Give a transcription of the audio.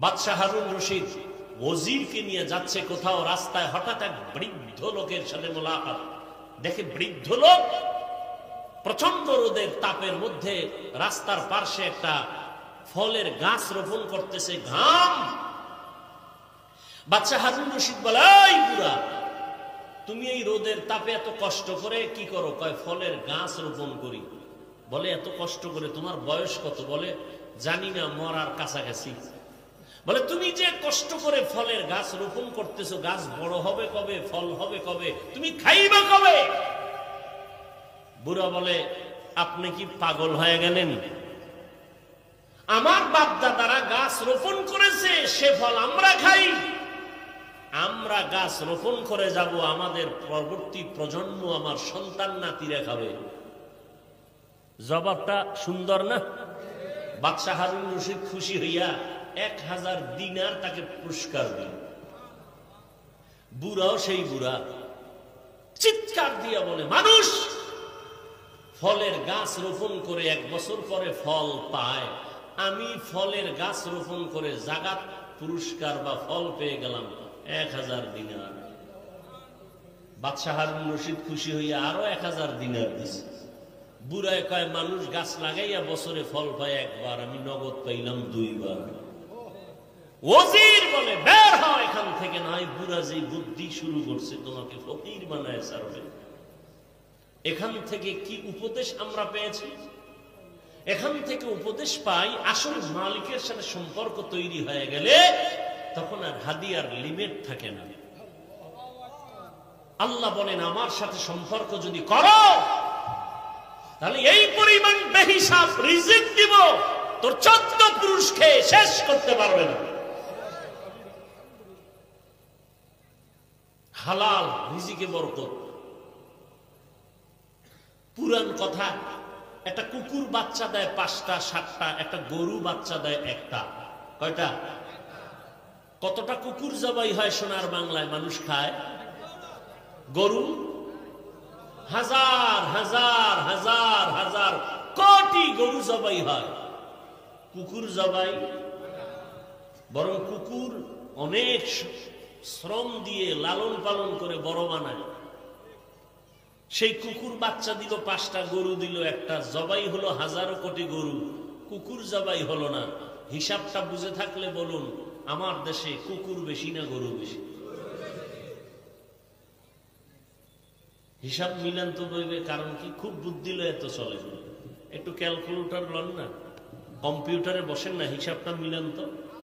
বাদশাহ হারুন রশিদ ওজিরকে নিয়ে যাচ্ছে কোথাও, রাস্তায় হঠাৎ এক বৃদ্ধ লোকের সাথে মোলাকাত। দেখে বৃদ্ধ লোক প্রচন্ড রোদের তাপের মধ্যে রাস্তার পার্শ্বে একটা ফলের গাছ রোপণ করতেছে, ঘাম। বাদশাহ হারুন রশিদ বলে, এই বুড়া, তুমি এই রোদের তাপে এত কষ্ট করে কি করো? কয়, ফলের গাছ রোপণ করি। বলে, এত কষ্ট করে? তোমার বয়স কত? বলে, জানি না, মরার কাছাকাছি। বলে, তুমি যে কষ্ট করে ফলের গাছ রোপণ করতেছো, গাছ বড় হবে কবে? ফল হবে কবে? তুমি খাইবা কবে? বুড়া বলে, আপনি কি পাগল হয়ে গেলেন? আমার বাপ দাদারা গাছ রোপণ করেছে, সে ফল আমরা খাই। আমরা গাছ রোপণ করে যাব, আমাদের পরবর্তী প্রজন্ম, আমার সন্তান নাতিরা খাবে। জবাবটা সুন্দর না? বাদশাহ হারুন রশিদ খুশি হইয়া 1000 দিনার তাকে পুরস্কার দিল। বুড়াও সেই বুড়া চিৎকার দিয়া বলে, মানুষ ফলের গাছ রোপণ করে 1 বছর পরে ফল পায়, আমি ফলের গাছ রোপণ করে জাগাত পুরস্কার বা ফল পেয়ে গেলাম 1000 দিনার। বাদশাহ হারুন রশিদ খুশি হইয়া আরো 1000 দিনার দিছে। বুড়ায় কয়, মানুষ গাছ লাগাইয়া বছরে ফল পায় একবার, আমি নগদ পাইলাম 2 বার। ওজির বলে, বের হও এখান থেকে, নয় বুড়া যে বুদ্ধি শুরু করছে তোমাকে ফকির বানায় ছাড়বে। এখান থেকে কি উপদেশ আমরা পেয়েছি? এখান থেকে উপদেশ পাই, আসল মালিকের সাথে সম্পর্ক তৈরি হয়ে গেলে তখন আর হাদিয়ার লিমিট থাকে না। আল্লাহ বলেন, আমার সাথে সম্পর্ক যদি করো তাহলে এই পরিমাণ বেহিসাব রিজিক দিব, তোর 14 পুরুষ খেয়ে শেষ করতে পারবে না। হালাল রিজিকে বরকত। পুরান কথা, একটা কুকুর বাচ্চা দেয় 5টা 7টা, একটা গরু বাচ্চা দেয় 1টা। কয়টা? কতটা কুকুর জবাই হয় সোনার বাংলায় মানুষ খায়? গরু হাজার হাজার হাজার হাজার কোটি গরু জবাই হয়, কুকুর জবাই। বরং কুকুর অনেক শ্রম দিয়ে লালন পালন করে বড় বানায়। সেই কুকুর বাচ্চা দিল 5টা, গরু দিল 1টা, জবাই হলো হাজারো কোটি গরু, কুকুর জবাই হলো না। হিসাবটা বুঝে থাকলে বলুন, আমার দেশে কুকুর বেশি না গরু বেশি? হিসাব মিলান তো বইবে, কারণ কি? খুব বুদ্ধি লয় তো চলে। একটু ক্যালকুলেটর লন না, কম্পিউটারে বসেন না, হিসাবটা মিলান তো।